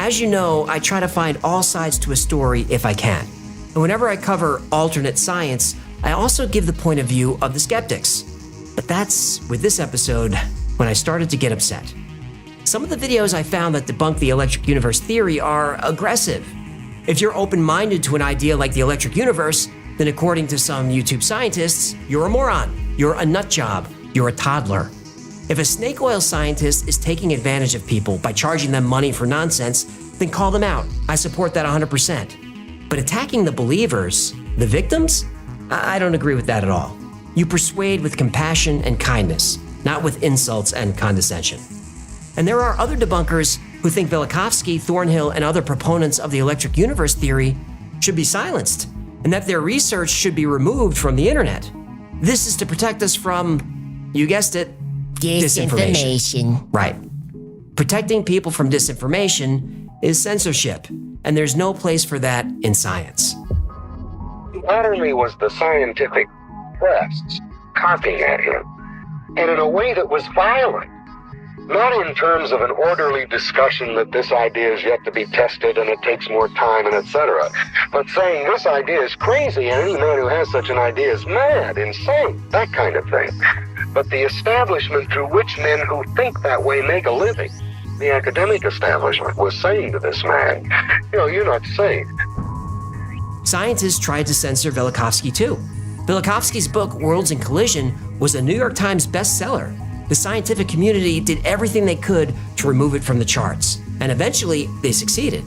As you know, I try to find all sides to a story if I can. And whenever I cover alternate science, I also give the point of view of the skeptics. But that's, with this episode, when I started to get upset. Some of the videos I found that debunk the electric universe theory are aggressive. If you're open-minded to an idea like the electric universe, then according to some YouTube scientists, you're a moron, you're a nut job, you're a toddler. If a snake oil scientist is taking advantage of people by charging them money for nonsense, then call them out. I support that 100%. But attacking the believers, the victims? I don't agree with that at all. You persuade with compassion and kindness, not with insults and condescension. And there are other debunkers who think Velikovsky, Thornhill, and other proponents of the electric universe theory should be silenced, and that their research should be removed from the internet. This is to protect us from, you guessed it, disinformation. Right. Protecting people from disinformation is censorship, and there's no place for that in science. Not only was the scientific press copying at him, and in a way that was violent, not in terms of an orderly discussion that this idea is yet to be tested and it takes more time and etc., but saying this idea is crazy and any man who has such an idea is mad, insane, that kind of thing. But the establishment through which men who think that way make a living, the academic establishment, was saying to this man, you're not sane. Scientists tried to censor Velikovsky too. Velikovsky's book, Worlds in Collision, was a New York Times bestseller. The scientific community did everything they could to remove it from the charts, and eventually they succeeded.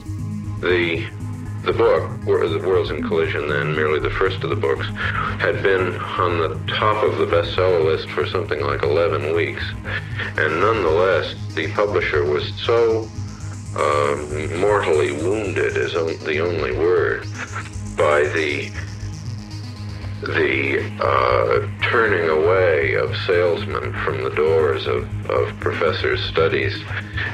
The book, The Worlds in Collision, then merely the first of the books, had been on the top of the bestseller list for something like 11 weeks. And nonetheless, the publisher was so mortally wounded, is the only word, by the turning away of salesmen from the doors of professors' studies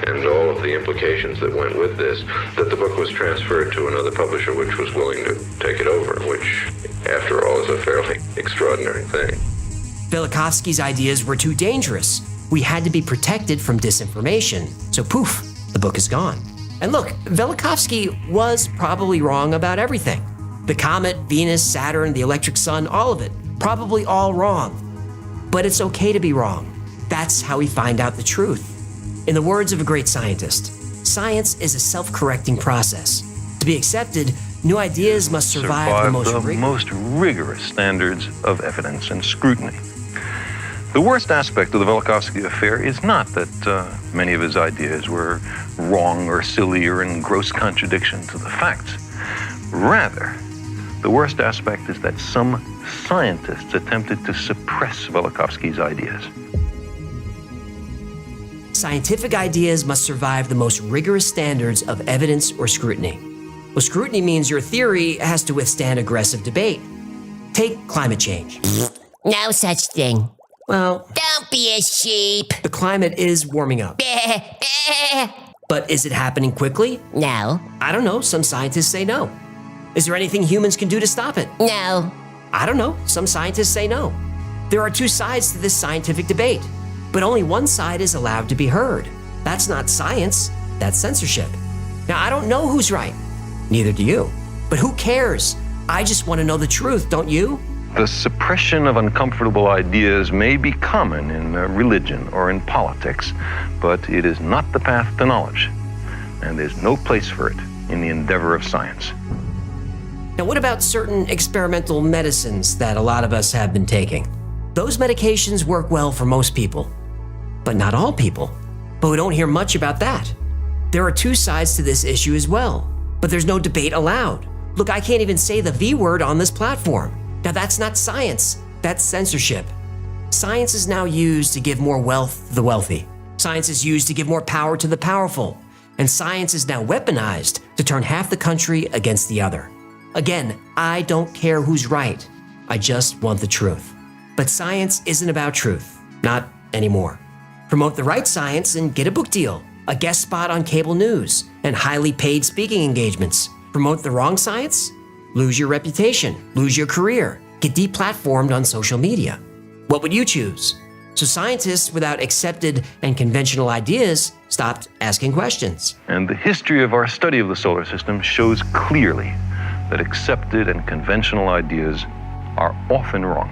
and all of the implications that went with this, that the book was transferred to another publisher which was willing to take it over, which, after all, is a fairly extraordinary thing. Velikovsky's ideas were too dangerous. We had to be protected from disinformation. So poof, the book is gone. And look, Velikovsky was probably wrong about everything. The comet, Venus, Saturn, the electric sun, all of it. Probably all wrong. But it's okay to be wrong. That's how we find out the truth. In the words of a great scientist, science is a self-correcting process. To be accepted, new ideas must survive the most rigorous standards of evidence and scrutiny. The worst aspect of the Velikovsky affair is not that many of his ideas were wrong or silly or in gross contradiction to the facts. Rather, the worst aspect is that some scientists attempted to suppress Velikovsky's ideas. Scientific ideas must survive the most rigorous standards of evidence or scrutiny. Well, scrutiny means your theory has to withstand aggressive debate. Take climate change. No such thing. Well, Don't be a sheep. the climate is warming up. But is it happening quickly? No. I don't know. Some scientists say no. Is there anything humans can do to stop it? No. I don't know. Some scientists say no. There are two sides to this scientific debate, but only one side is allowed to be heard. That's not science, that's censorship. Now, I don't know who's right. Neither do you. But who cares? I just want to know the truth, don't you? The suppression of uncomfortable ideas may be common in religion or in politics, but it is not the path to knowledge, and there's no place for it in the endeavor of science. Now, what about certain experimental medicines that a lot of us have been taking? Those medications work well for most people, but not all people. But we don't hear much about that. There are two sides to this issue as well, but there's no debate allowed. Look, I can't even say the V word on this platform. Now, that's not science, that's censorship. Science is now used to give more wealth to the wealthy. Science is used to give more power to the powerful. And science is now weaponized to turn half the country against the other. Again, I don't care who's right. I just want the truth. But science isn't about truth. Not anymore. Promote the right science and get a book deal, a guest spot on cable news, and highly paid speaking engagements. Promote the wrong science? Lose your reputation, lose your career, get deplatformed on social media. What would you choose? So scientists without accepted and conventional ideas stopped asking questions. And the history of our study of the solar system shows clearly that accepted and conventional ideas are often wrong,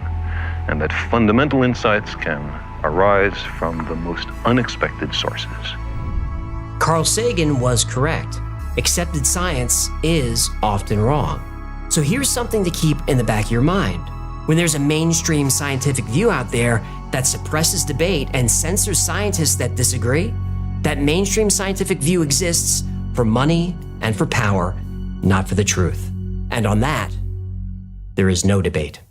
and that fundamental insights can arise from the most unexpected sources. Carl Sagan was correct. Accepted science is often wrong. So here's something to keep in the back of your mind. When there's a mainstream scientific view out there that suppresses debate and censors scientists that disagree, that mainstream scientific view exists for money and for power, not for the truth. And on that, there is no debate.